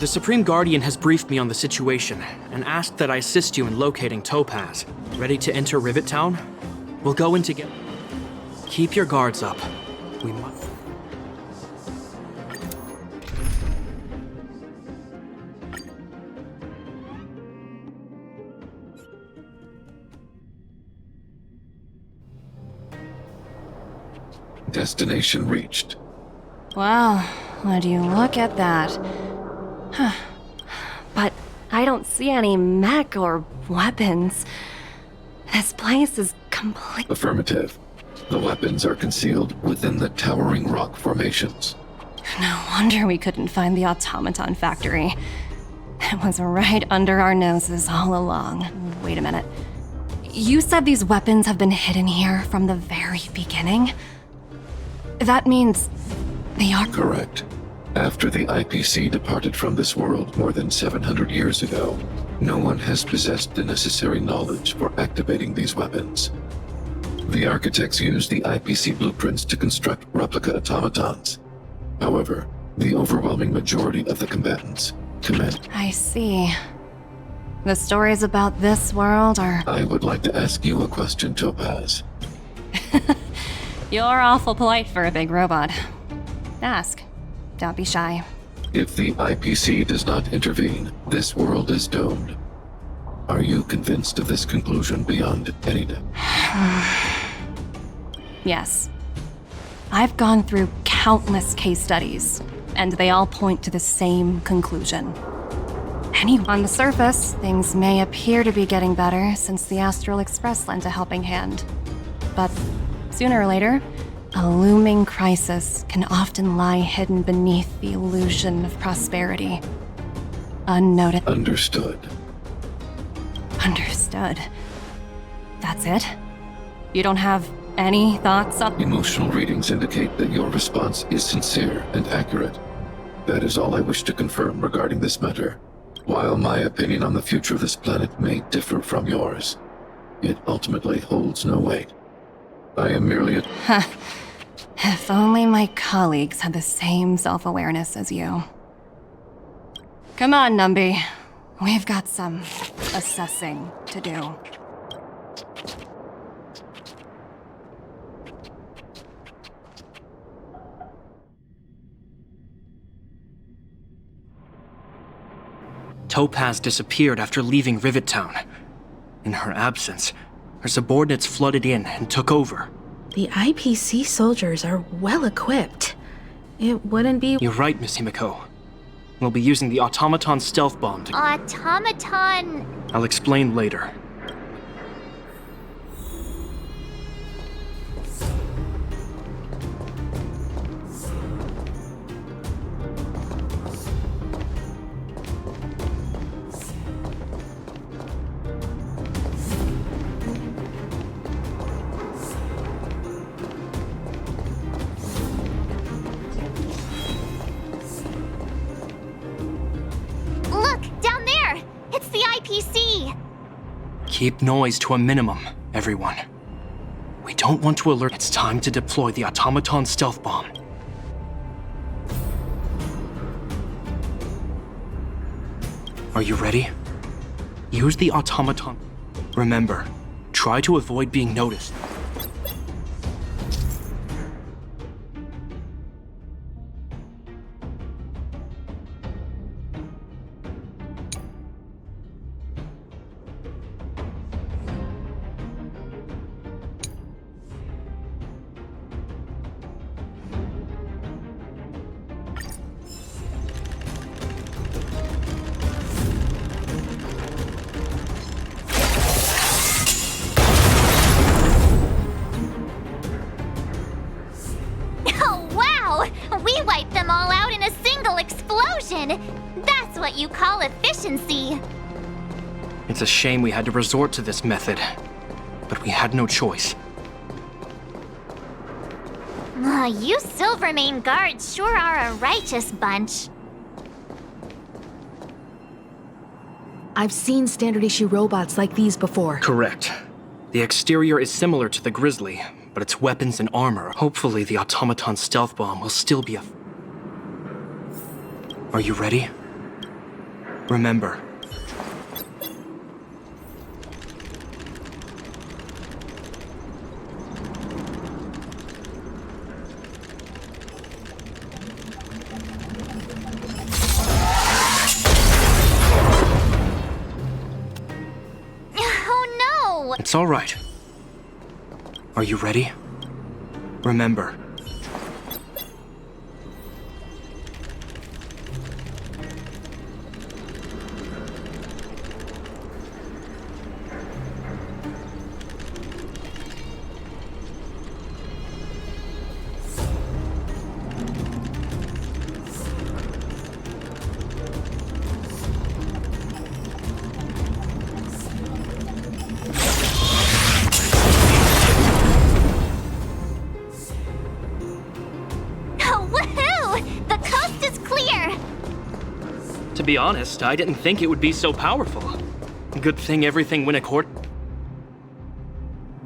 The Supreme Guardian has briefed me on the situation and asked that I assist you in locating Topaz. Ready to enter Rivet Town? We'll go in together. Keep your guards up. We must. Destination reached. Wow, would you look at that? Huh. But I don't see any mech or weapons. This place is complete. Affirmative. The weapons are concealed within the towering rock formations. No wonder we couldn't find the automaton factory. It was right under our noses all along. Wait a minute. You said these weapons have been hidden here from the very beginning? That means they are... Correct. After the IPC departed from this world more than 700 years ago, no one has possessed the necessary knowledge for activating these weapons. The architects used the IPC blueprints to construct replica automatons. However, the overwhelming majority of the combatants command. I see. The stories about this world are... I would like to ask you a question, Topaz. You're awful polite for a big robot. Ask. Don't be shy. If the IPC does not intervene, this world is doomed. Are you convinced of this conclusion beyond any doubt? Yes. I've gone through countless case studies, and they all point to the same conclusion. On the surface, things may appear to be getting better since the Astral Express lent a helping hand. But sooner or later, a looming crisis can often lie hidden beneath the illusion of prosperity. Unnoticed. Understood. Understood. That's it? You don't have any thoughts on... Emotional readings indicate that your response is sincere and accurate. That is all I wish to confirm regarding this matter. While my opinion on the future of this planet may differ from yours, it ultimately holds no weight. I am merely a... If only my colleagues had the same self-awareness as you. Come on, Numby. We've got some assessing to do. Topaz disappeared after leaving Rivet Town. In her absence, her subordinates flooded in and took over. The IPC soldiers are well equipped. It wouldn't be... You're right, Miss Himiko. We'll be using the automaton stealth bomb to... Automaton... I'll explain later. Keep noise to a minimum, everyone. We don't want to alert. It's time to deploy the automaton stealth bomb. Are you ready? Use the automaton. Remember, try to avoid being noticed. We wiped them all out in a single explosion! That's what you call efficiency! It's a shame we had to resort to this method, but we had no choice. You Silvermane guards sure are a righteous bunch. I've seen standard issue robots like these before. Correct. The exterior is similar to the Grizzly, but its weapons and armor. Hopefully the automaton stealth bomb will still be a... Are you ready? Remember. Oh no! It's all right. Are you ready? Remember. To be honest, I didn't think it would be so powerful. Good thing everything went according.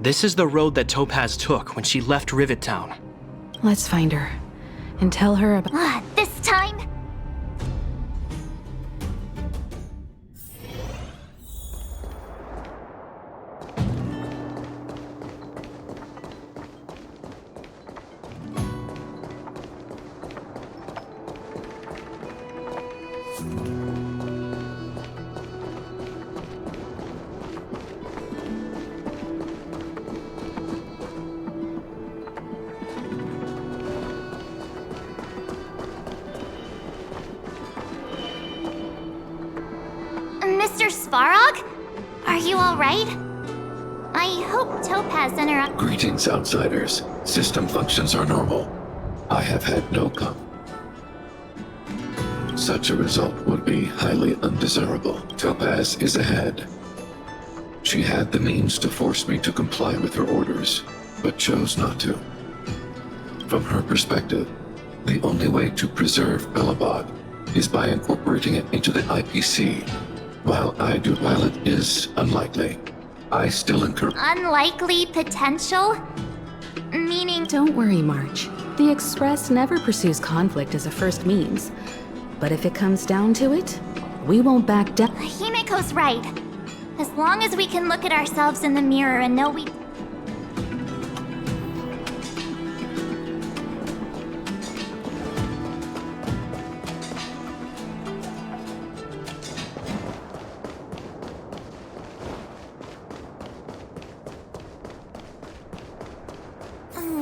This is the road that Topaz took when she left Rivet Town. Let's find her and tell her about. This time? Mr. Svarog? Are you alright? I hope Topaz Greetings, outsiders. System functions are normal. I have had no Such a result would be highly undesirable. Topaz is ahead. She had the means to force me to comply with her orders, but chose not to. From her perspective, the only way to preserve Belobog is by incorporating it into the IPC. While it is unlikely, I still incur unlikely potential? Meaning... Don't worry, March. The Express never pursues conflict as a first means. But if it comes down to it, we won't back down. Himiko's right. As long as we can look at ourselves in the mirror and know we...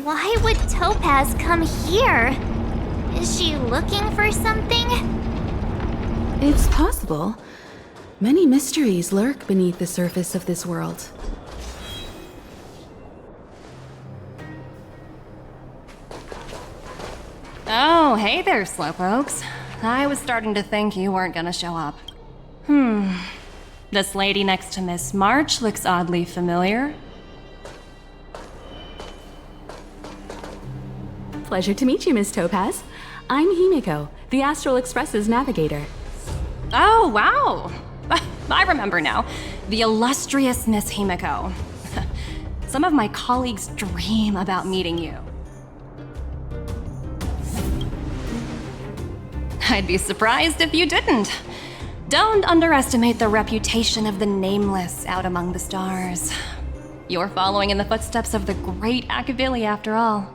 Why would Topaz come here? Is she looking for something? It's possible. Many mysteries lurk beneath the surface of this world. Oh, hey there, slowpokes. I was starting to think you weren't gonna show up. This lady next to Miss March looks oddly familiar. Pleasure to meet you, Miss Topaz. I'm Himiko, the Astral Express's navigator. Oh, wow! I remember now. The illustrious Miss Himiko. Some of my colleagues dream about meeting you. I'd be surprised if you didn't. Don't underestimate the reputation of the nameless out among the stars. You're following in the footsteps of the great Akavili, after all.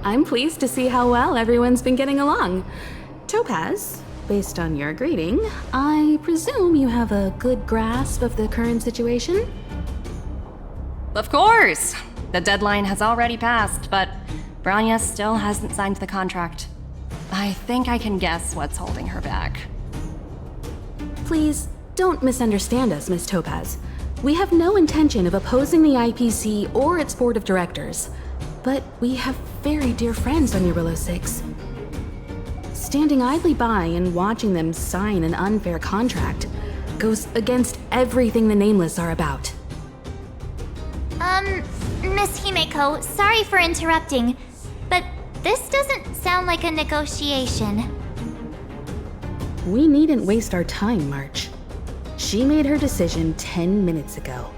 I'm pleased to see how well everyone's been getting along. Topaz, based on your greeting, I presume you have a good grasp of the current situation? Of course! The deadline has already passed, but Branya still hasn't signed the contract. I think I can guess what's holding her back. Please, don't misunderstand us, Miss Topaz. We have no intention of opposing the IPC or its board of directors. But we have very dear friends on Eurillo 6. Standing idly by and watching them sign an unfair contract goes against everything the Nameless are about. Miss Himiko, sorry for interrupting, but this doesn't sound like a negotiation. We needn't waste our time, March. She made her decision 10 minutes ago.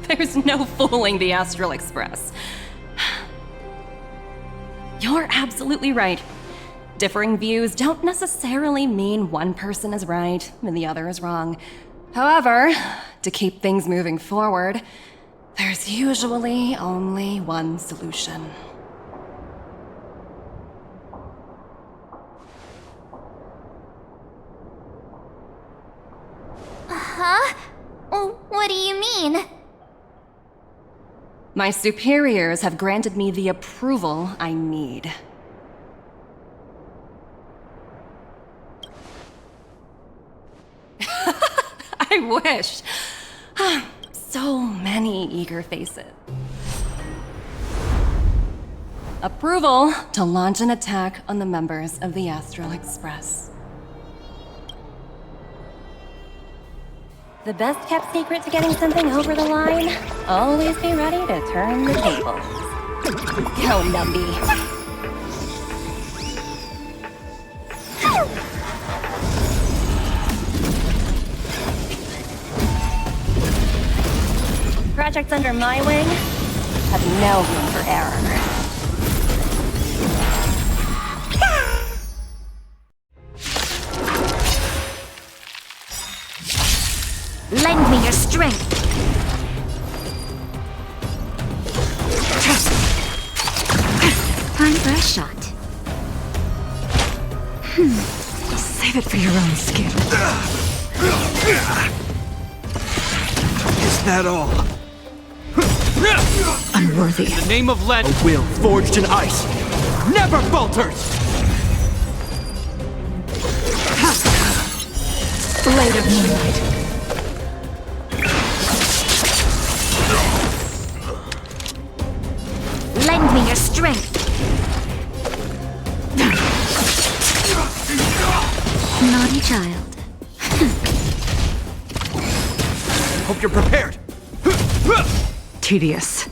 There's no fooling the Astral Express. You're absolutely right. Differing views don't necessarily mean one person is right and the other is wrong. However, to keep things moving forward, there's usually only one solution. Huh? What do you mean? My superiors have granted me the approval I need. I wish. So many eager faces. Approval to launch an attack on the members of the Astral Express. The best kept secret to getting something over the line? Always be ready to turn the tables. Go, Numby. Projects under my wing have no room for error. Lend me your strength. Time for a shot. Save it for your own skin. Is that all? Unworthy. In the name of Len, a will forged in ice never falters! Blade of moonlight. Lend me your strength. Naughty child. Hope you're prepared. Tedious.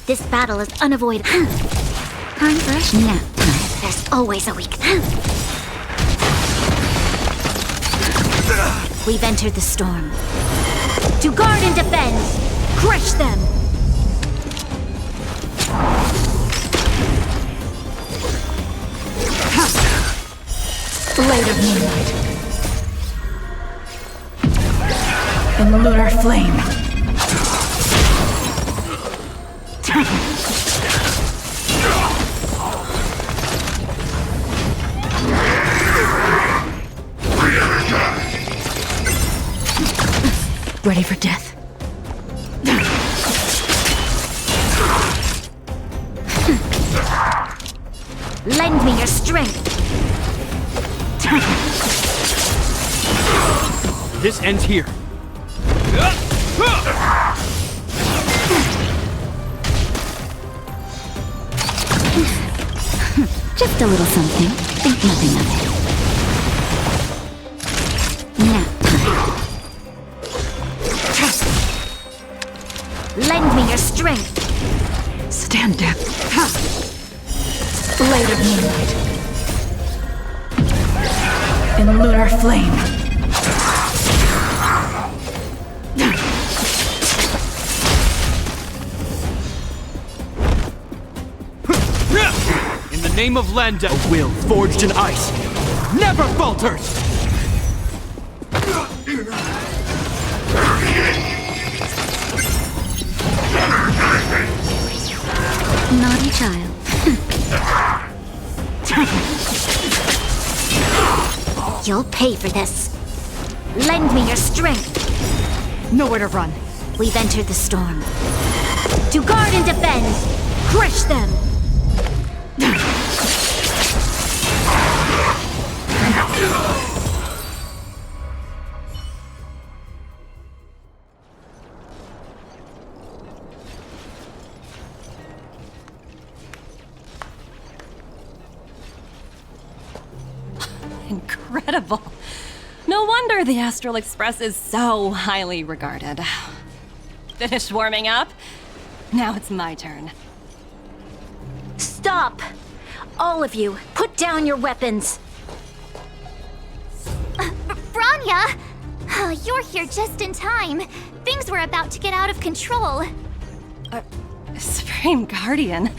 This battle is unavoidable. Time for a nap. There's always a weakness. We've entered the storm. To guard and defend! Crush them! Blade of moonlight. In the lunar flame. Ready for death. Lend me your strength. This ends here. Just a little something. Think nothing of it. Nap time. Lend me your strength. Stand down. Blade of moonlight. In the lunar flame. In the name of Lenda, a will forged in ice never falters! Naughty child. You'll pay for this. Lend me your strength. Nowhere to run. We've entered the storm. To guard and defend! Crush them! Incredible. No wonder the Astral Express is so highly regarded. Finished warming up? Now it's my turn. Stop! All of you, put down your weapons! Branya! You're here just in time. Things were about to get out of control. Supreme Guardian?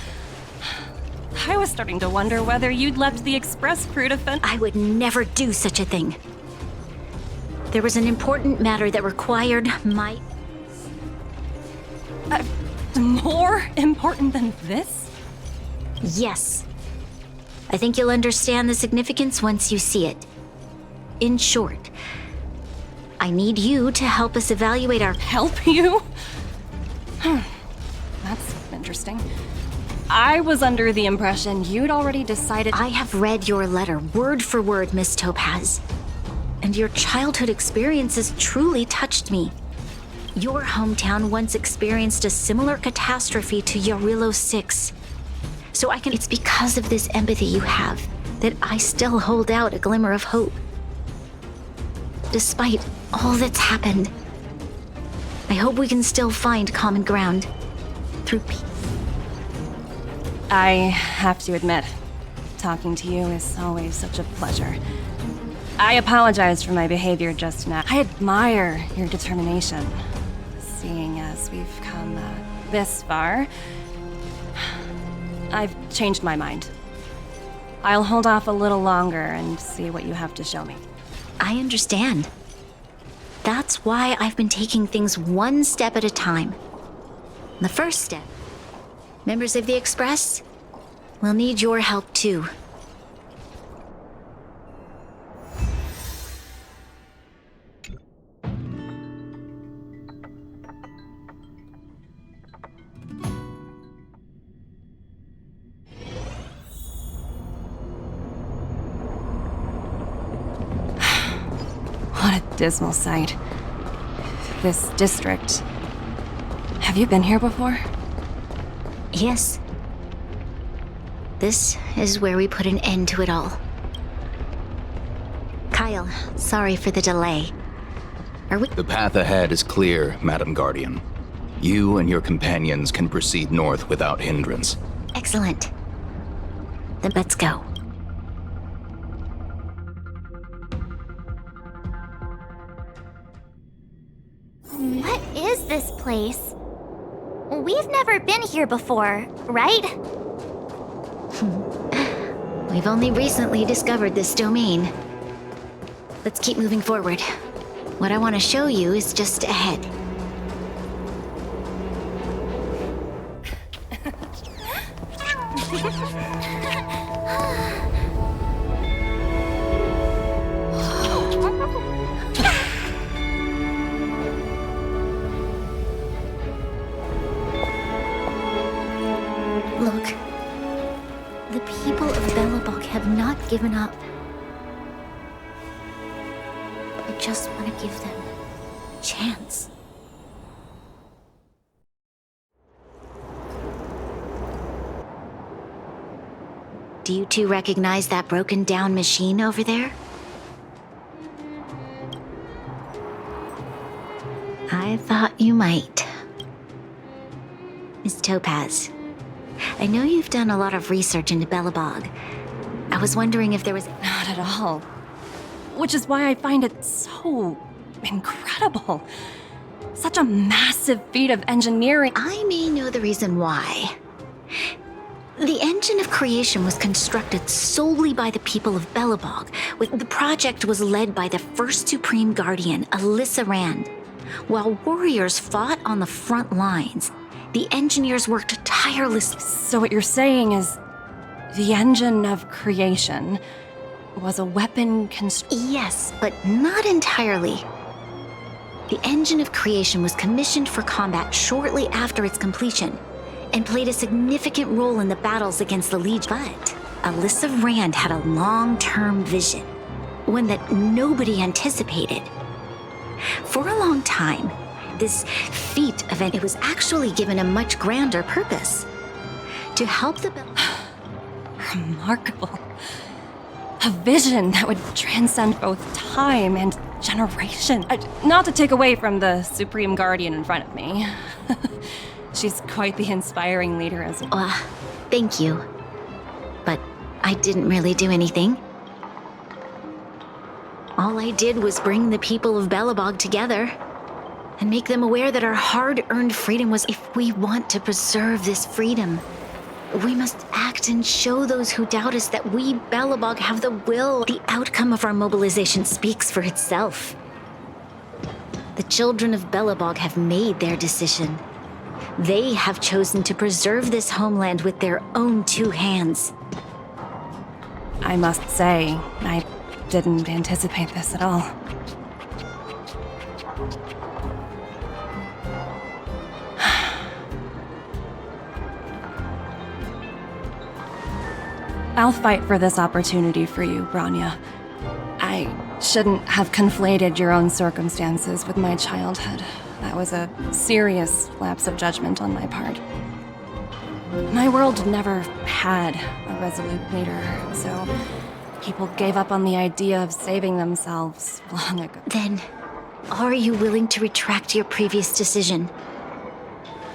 I was starting to wonder whether you'd left the express crew to fend. I would never do such a thing. There was an important matter that required my... More important than this? Yes. I think you'll understand the significance once you see it. In short, I need you to help us evaluate our... Help you? That's interesting. I was under the impression you'd already decided... I have read your letter word for word, Miss Topaz. And your childhood experiences truly touched me. Your hometown once experienced a similar catastrophe to Yarilo 6. So I can... It's because of this empathy you have that I still hold out a glimmer of hope. Despite all that's happened, I hope we can still find common ground through peace. I have to admit, talking to you is always such a pleasure. I apologize for my behavior just now. I admire your determination. Seeing as we've come this far, I've changed my mind. I'll hold off a little longer and see what you have to show me. I understand. That's why I've been taking things one step at a time. The first step, members of the Express, will need your help too. What a dismal sight. This district. Have you been here before? Yes. This is where we put an end to it all. Kyle, sorry for the delay. Are we... The path ahead is clear, Madam Guardian. You and your companions can proceed north without hindrance. Excellent. Then let's go. What is this place? We've never been here before, right? We've only recently discovered this domain. Let's keep moving forward. What I want to show you is just ahead. Look. The people of Belobog have not given up. I just want to give them a chance. Do you two recognize that broken down machine over there? I thought you might. Miss Topaz, I know you've done a lot of research into Belobog. I was wondering if there was... Not at all. Which is why I find it so incredible. Such a massive feat of engineering. I may know the reason why. The engine of creation was constructed solely by the people of Belobog. The project was led by the first Supreme Guardian, Alyssa Rand. While warriors fought on the front lines, the engineers worked tirelessly. So what you're saying is the engine of creation was a weapon Yes, but not entirely. The engine of creation was commissioned for combat shortly after its completion and played a significant role in the battles against the Legion. But Alyssa Rand had a long-term vision, one that nobody anticipated. For a long time, this feat event, it was actually given a much grander purpose. To help the... Remarkable. A vision that would transcend both time and generation. Not to take away from the Supreme Guardian in front of me. She's quite the inspiring leader as well. Thank you. But I didn't really do anything. All I did was bring the people of Belobog together and make them aware that our hard-earned freedom was... If we want to preserve this freedom, We must act and show those who doubt us that we, Belobog, have the will. The outcome of our mobilization speaks for itself. The children of Belobog have made their decision. They have chosen to preserve this homeland with their own two hands. I must say, I didn't anticipate this at all. I'll fight for this opportunity for you, Branya. I shouldn't have conflated your own circumstances with my childhood. That was a serious lapse of judgment on my part. My world never had a resolute leader, so people gave up on the idea of saving themselves long ago. Then, are you willing to retract your previous decision?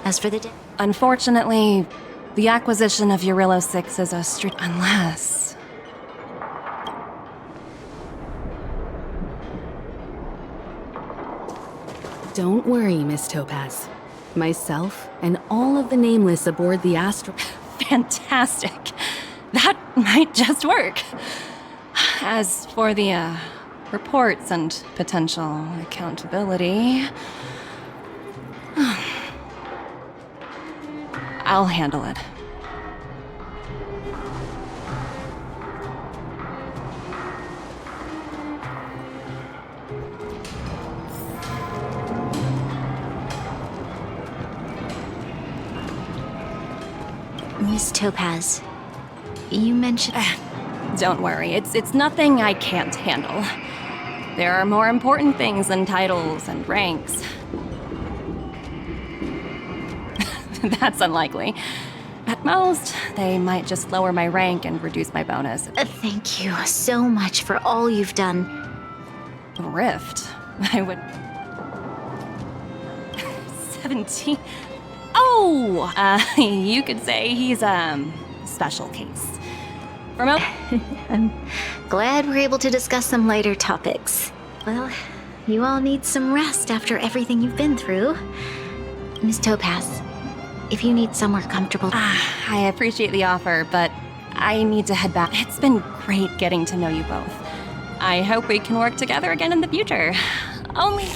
As for the Unfortunately, the acquisition of Eurillo 6 is a strict... Unless... Don't worry, Miss Topaz. Myself and all of the Nameless aboard the Astro... Fantastic. That might just work. As for the, reports and potential accountability... I'll handle it. Miss Topaz, you mentioned... Don't worry, it's nothing I can't handle. There are more important things than titles and ranks. That's unlikely. At most, they might just lower my rank and reduce my bonus. Thank you so much for all you've done. Rift? I would... 17... Oh! You could say he's a special case. I'm glad we're able to discuss some lighter topics. Well, you all need some rest after everything you've been through. Miss Topaz, if you need somewhere comfortable... I appreciate the offer, but I need to head back. It's been great getting to know you both. I hope we can work together again in the future. Only...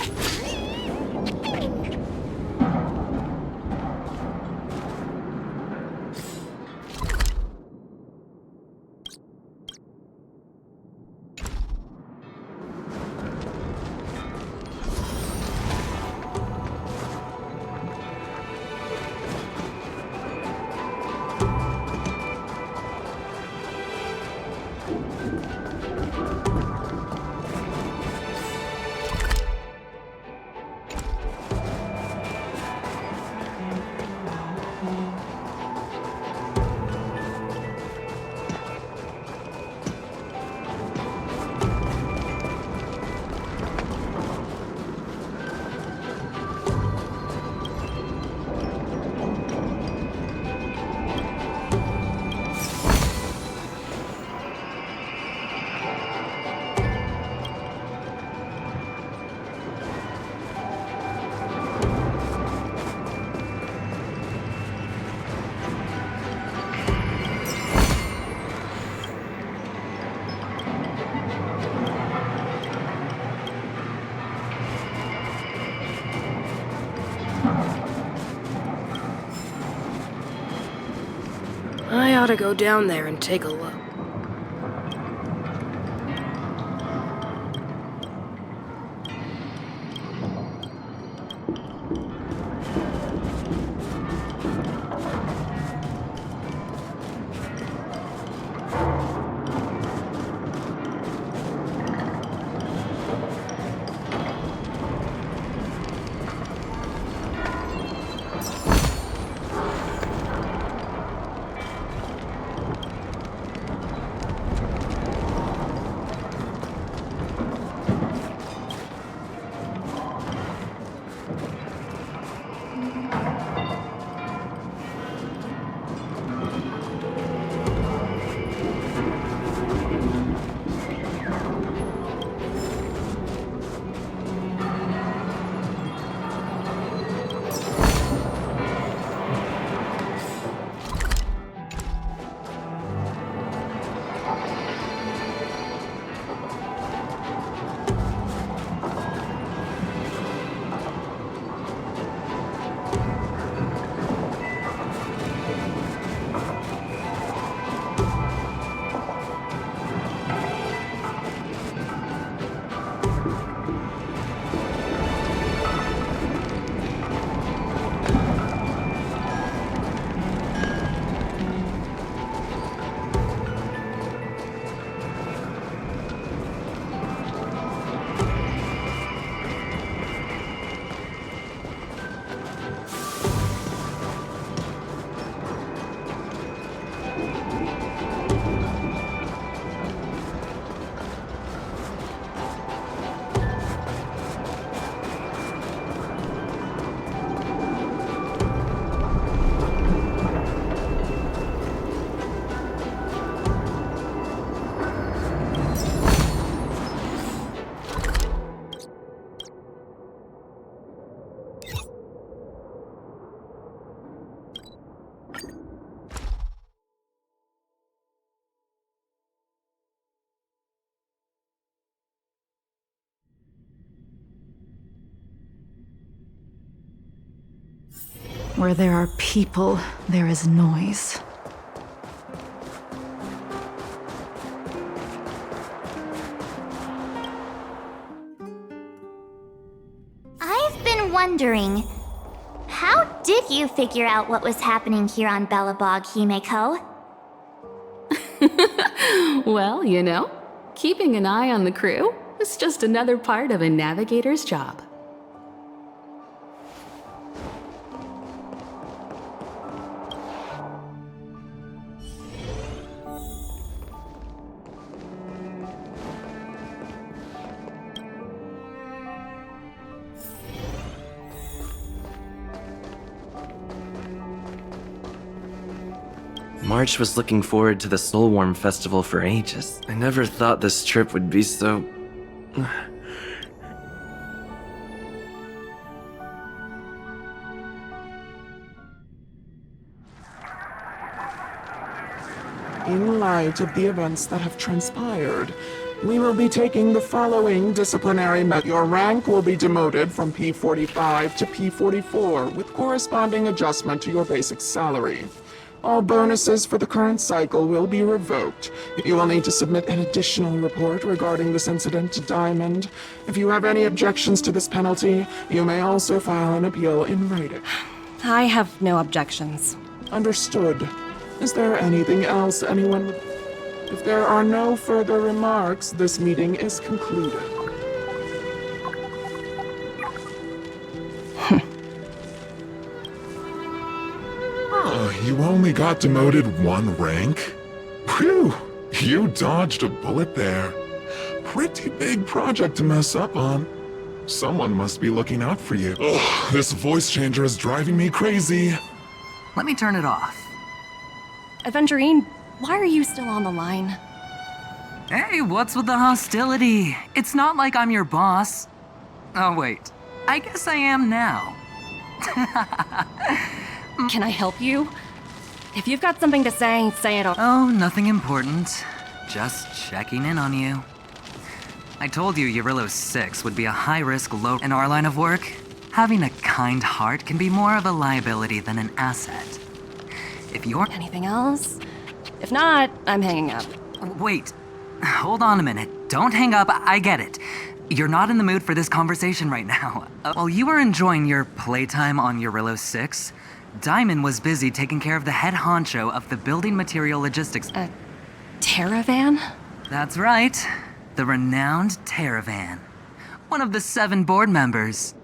I ought to go down there and take a look. Where there are people, there is noise. I've been wondering, how did you figure out what was happening here on Belobog, Himeko? Well, you know, keeping an eye on the crew is just another part of a navigator's job. March was looking forward to the Soulwarm Festival for ages. I never thought this trip would be so... In light of the events that have transpired, we will be taking the following disciplinary measures. Your rank will be demoted from P45 to P44 with corresponding adjustment to your basic salary. All bonuses for the current cycle will be revoked. You will need to submit an additional report regarding this incident to Diamond. If you have any objections to this penalty, you may also file an appeal in writing. I have no objections. Understood. Is there anything else anyone would... If there are no further remarks, this meeting is concluded. You only got demoted 1 rank? Whew! You dodged a bullet there. Pretty big project to mess up on. Someone must be looking out for you. Ugh, this voice changer is driving me crazy. Let me turn it off. Aventurine, why are you still on the line? Hey, what's with the hostility? It's not like I'm your boss. Oh, wait. I guess I am now. Can I help you? If you've got something to say, say it all. Oh, nothing important. Just checking in on you. I told you Eurylos 6 would be a high-risk, low... In our line of work, having a kind heart can be more of a liability than an asset. If you're... Anything else? If not, I'm hanging up. Wait. Hold on a minute. Don't hang up. I get it. You're not in the mood for this conversation right now. While you were enjoying your playtime on Eurylos 6, Diamond was busy taking care of the head honcho of the building material logistics. Terravan? That's right. The renowned Terravan. One of the 7 board members.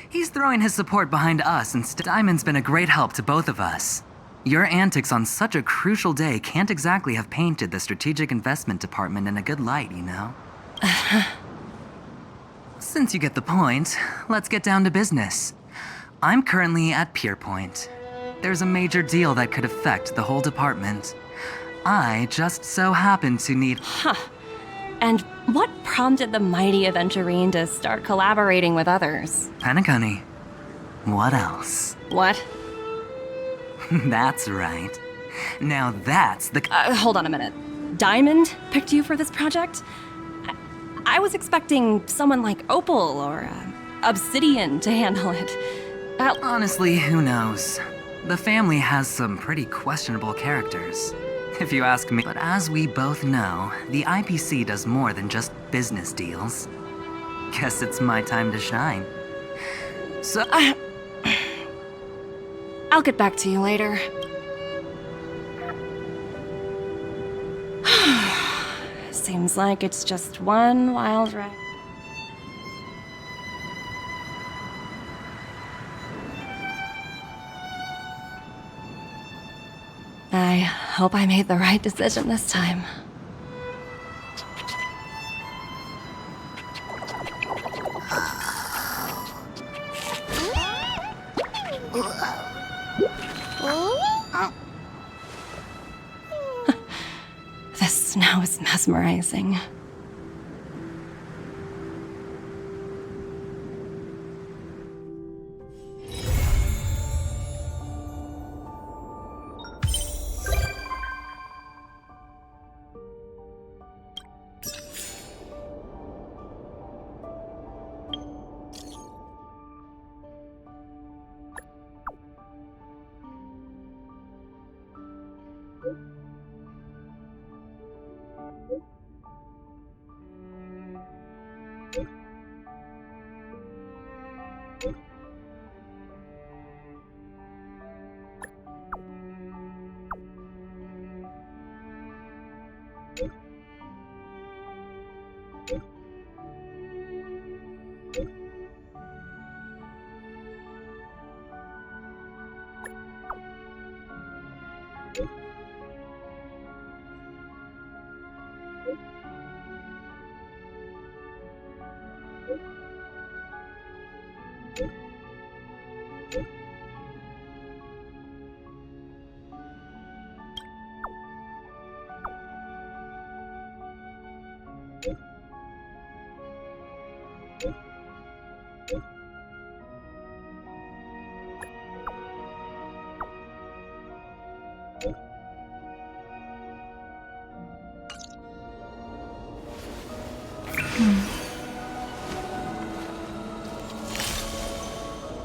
He's throwing his support behind us instead. Diamond's been a great help to both of us. Your antics on such a crucial day can't exactly have painted the strategic investment department in a good light, you know? Since you get the point, let's get down to business. I'm currently at Pierpoint. There's a major deal that could affect the whole department. I just so happen to need... Huh. And what prompted the mighty Aventurine to start collaborating with others? Penacony. What else? What? That's right. Now that's the... Hold on a minute. Diamond picked you for this project? I was expecting someone like Opal or Obsidian to handle it. Honestly, who knows? The family has some pretty questionable characters, if you ask me. But as we both know, the IPC does more than just business deals. Guess it's my time to shine. So... I'll get back to you later. Seems like it's just one wild ride. I hope I made the right decision this time. This snow is mesmerizing. you